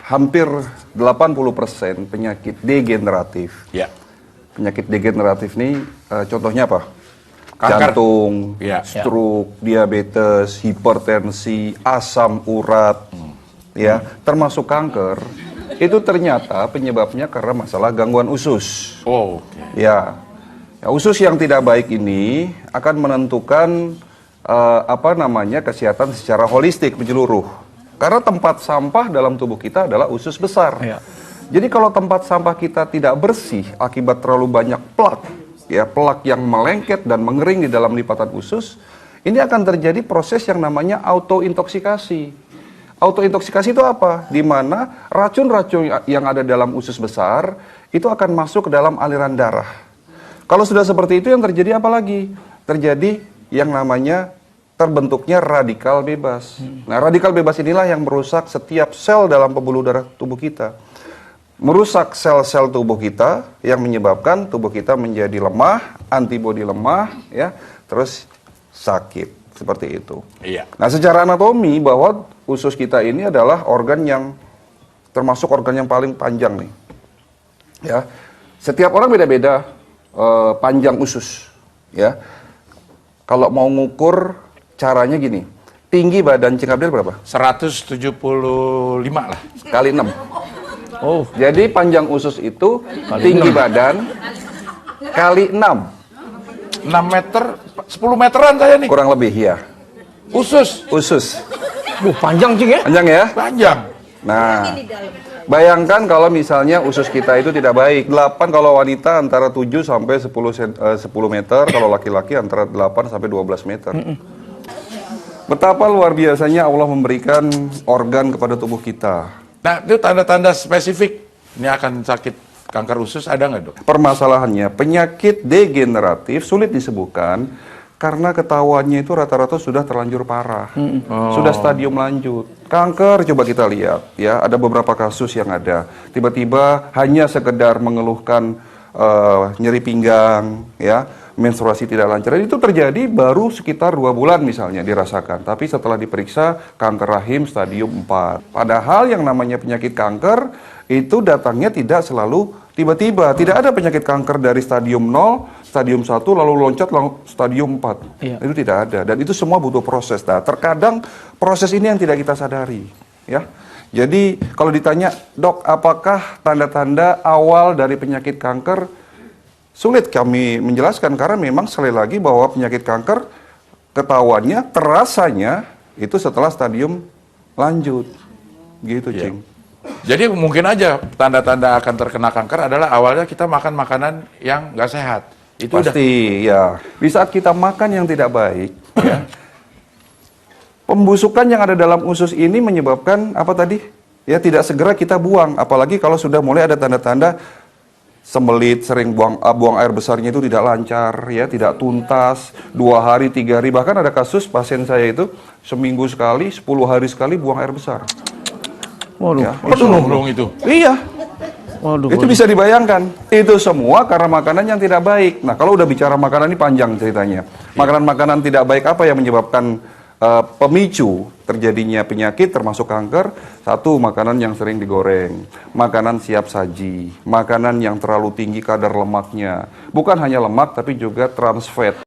hampir 80% penyakit degeneratif. Ya. Penyakit degeneratif ini contohnya apa? Kanker. Jantung, Ya. stroke, diabetes, hipertensi, asam urat, ya, termasuk kanker. Itu ternyata penyebabnya karena masalah gangguan usus. Oh, oke. Ya, usus yang tidak baik ini akan menentukan kesehatan secara holistik menyeluruh. Karena tempat sampah dalam tubuh kita adalah usus besar. Ya. Jadi kalau tempat sampah kita tidak bersih akibat terlalu banyak plak, ya plak yang melengket dan mengering di dalam lipatan usus, ini akan terjadi proses yang namanya autointoksikasi. Autointoksikasi itu apa? Di mana racun-racun yang ada dalam usus besar itu akan masuk ke dalam aliran darah. Kalau sudah seperti itu yang terjadi apa lagi? Terjadi yang namanya terbentuknya radikal bebas. Nah, radikal bebas inilah yang merusak setiap sel dalam pembuluh darah tubuh kita. Merusak sel-sel tubuh kita yang menyebabkan tubuh kita menjadi lemah, antibodi lemah, ya, terus sakit seperti itu. Iya. Nah, secara anatomi bahwa usus kita ini adalah organ yang termasuk organ yang paling panjang nih, ya. Setiap orang beda-beda panjang usus, ya. Kalau mau ngukur caranya gini, tinggi badan Cing Abdel berapa? 175 lah. Kali 6. Oh, Jadi panjang usus itu tinggi badan kali 6. 6 meter, 10 meteran saya nih. Kurang lebih, ya. Usus. Usus. panjang Cing ya? Panjang ya? Panjang. Nah, bayangkan kalau misalnya usus kita itu tidak baik. 8 kalau wanita antara 7 sampai 10 meter, kalau laki-laki antara 8 sampai 12 meter. Betapa luar biasanya Allah memberikan organ kepada tubuh kita. Nah, itu tanda-tanda spesifik. Ini akan sakit kanker usus ada nggak, Dok? Permasalahannya, penyakit degeneratif sulit disembuhkan karena ketahuannya itu rata-rata sudah terlanjur parah. Sudah stadium lanjut. Kanker coba kita lihat, ya, ada beberapa kasus yang ada. Tiba-tiba hanya sekedar mengeluhkan nyeri pinggang, ya, menstruasi tidak lancar. Dan itu terjadi baru sekitar 2 bulan misalnya dirasakan. Tapi setelah diperiksa kanker rahim stadium 4. Padahal yang namanya penyakit kanker itu datangnya tidak selalu tiba-tiba. Tidak ada penyakit kanker dari stadium 0, stadium 1 lalu loncat stadium 4. Iya. Itu tidak ada. Dan itu semua butuh proses. Nah, terkadang proses ini yang tidak kita sadari, ya. Jadi kalau ditanya, "Dok, apakah tanda-tanda awal dari penyakit kanker?" Sulit kami menjelaskan karena memang sekali lagi bahwa penyakit kanker ketahuannya, terasanya itu setelah stadium lanjut. Gitu, Iya. Cing. Jadi mungkin aja tanda-tanda akan terkena kanker adalah awalnya kita makan makanan yang nggak sehat. Itu udah. Pasti, ya. Di saat kita makan yang tidak baik, ya, pembusukan yang ada dalam usus ini menyebabkan apa tadi? Ya, tidak segera kita buang. Apalagi kalau sudah mulai ada tanda-tanda sembelit, sering buang air besarnya itu tidak lancar, ya, tidak tuntas, 2 hari, 3 hari, bahkan ada kasus pasien saya itu seminggu sekali, 10 hari sekali buang air besar. Waduh, Ya, Penuh dong itu. Iya, waduh. itu bisa dibayangkan. Itu semua karena makanan yang tidak baik. Nah, kalau udah bicara makanan ini panjang ceritanya. Makanan-makanan tidak baik apa yang menyebabkan pemicu terjadinya penyakit termasuk kanker? 1, makanan yang sering digoreng, makanan siap saji, makanan yang terlalu tinggi kadar lemaknya. Bukan hanya lemak tapi juga trans fat.